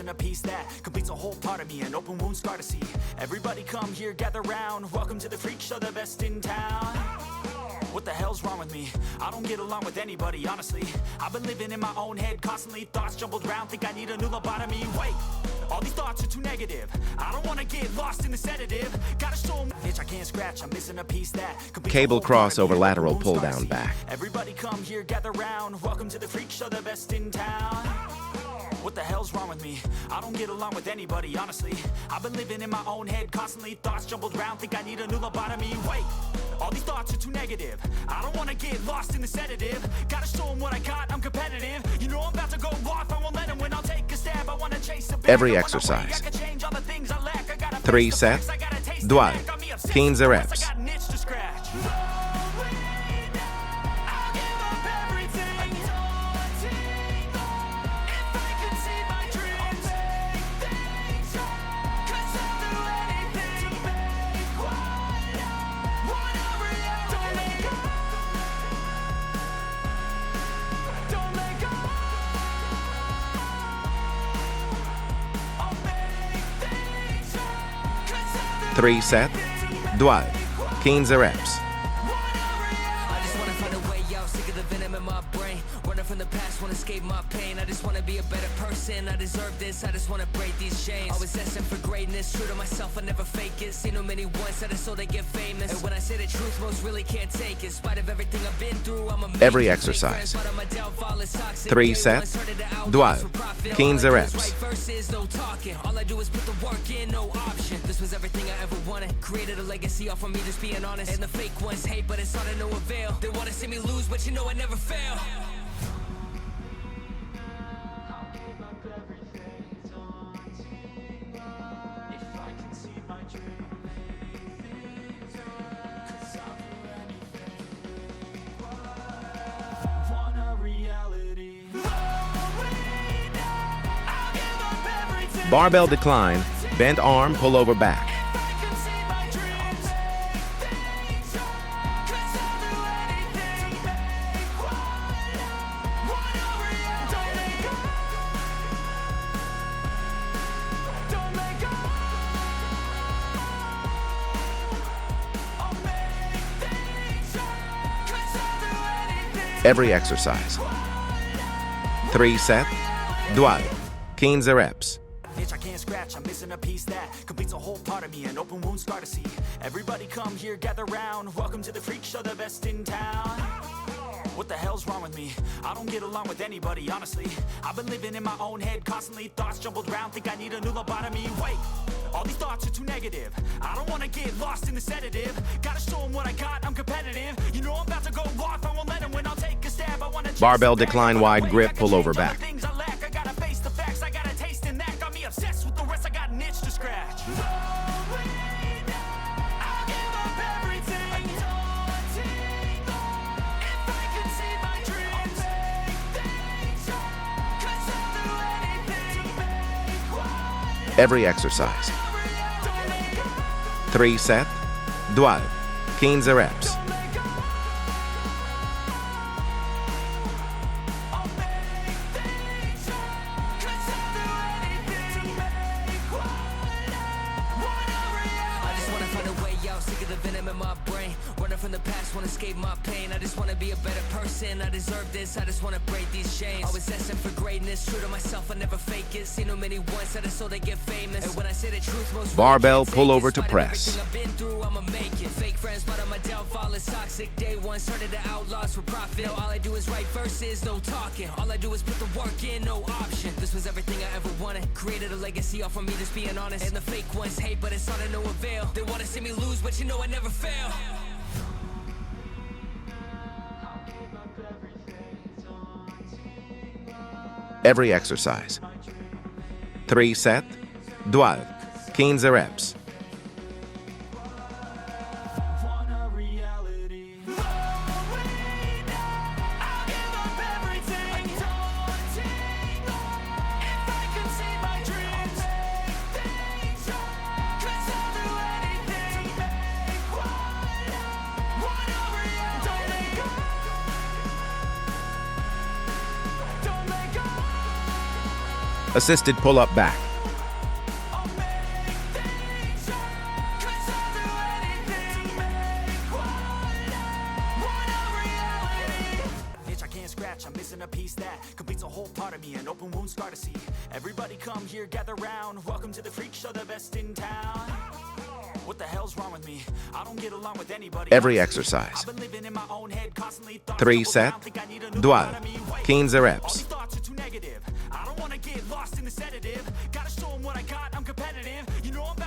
missing a piece that completes a whole part of me, an open wound scar to see. Everybody come here, gather round. Welcome to the freak show, the best in town. What the hell's wrong with me? I don't get along with anybody, honestly. I've been living in my own head constantly. Thoughts jumbled round, think I need a new lobotomy. Wait, all these thoughts are too negative. I don't wanna get lost in the sedative. Gotta show 'em, bitch, I can't scratch. I'm missing a piece that Cable cross over lateral pull down back. Everybody come here, gather round. Welcome to the freak show, the best in town. What the hell's wrong with me? I don't get along with anybody, honestly. I've been living in my own head constantly. Thoughts jumbled round, think I need a new lobotomy. Wait, all these thoughts are too negative. I don't wanna get lost in the sedative. Gotta show 'em what I got, I'm competitive. You know I'm about to go off, I won't let 'em win. I'll take a stab, I wanna chase a bag. Every exercise. 3 set, 2, 15 reps. Three set, 2, 15 reps. I just wanna find a way out, sick of the venom in my brain. Running from the past, wanna escape my pain. I just wanna be a better person, I deserve this. I just wanna break these chains. Always asking for greatness, true to myself, I never fake it. Seen too many once that I so they get famous. And when I say the truth, most really can't take it. In spite of everything I've been through, I'm a Every exercise. 3 set, 2, 15 reps. No talking, all I do is put the work in, no option. This was everything I ever wanted. Created a legacy off of me, just being honest. And the fake ones hate, but it's all to no avail. They wanna see me lose, but you know I never fail. Barbell decline, bent arm, pull over back. Every exercise. 3 set, 2, 15 reps. Bitch, I can't scratch, I'm missing a piece that completes a whole part of me, an open wound scar to see. Everybody come here, gather round. Welcome to the freak show, the best in town. What the hell's wrong with me? I don't get along with anybody, honestly. I've been living in my own head constantly. Thoughts jumbled round, think I need a new lobotomy. Wait, all these thoughts are too negative. I don't wanna get lost in the sedative. Gotta show 'em what I got, I'm competitive. You know I'm about to go off, I won't let 'em win. I'll take a stab, I wanna chase Barbell a bag. decline, wide grip, pull over back. Things I lack, I gotta face the facts. I got a taste in that, got me obsessed with the rest. I got an itch to scratch. Every exercise. 3 set, 2, 15 reps. From the past, wanna escape my pain. I just wanna be a better person, I deserve this. I just wanna break these chains. Always asking for greatness, true to myself, I never fake it. Seen too many once that I so they get famous. And when I say the truth, most Barbell pull over to press. I've been through, I'ma make it. Fake friends, but on my downfall is toxic. Day one, started to outlaws for profit. All I do is write verses, no talking. All I do is put the work in, no option. This was everything I ever wanted. Created a legacy off of me, just being honest. And the fake ones hate, but it's all to no avail. They wanna see me lose, but you know I never fail. Every exercise. 3 set, 2, 15 reps. Assisted pull-up back. Itch I can't scratch, I'm missing a piece that completes a whole part of me, an open wound scar to see. Everybody come here, gather round. Welcome to the freak show, the best in town. What the hell's wrong with me? I don't get along with anybody. Every exercise. I've been living in my own head, constantly thoughts 3 double set, down, think I need a new 2, economy. Wait, 15 all reps. these thoughts are too negative. I don't wanna get lost in the sedative. Gotta show 'em what I got, I'm competitive. You know I'm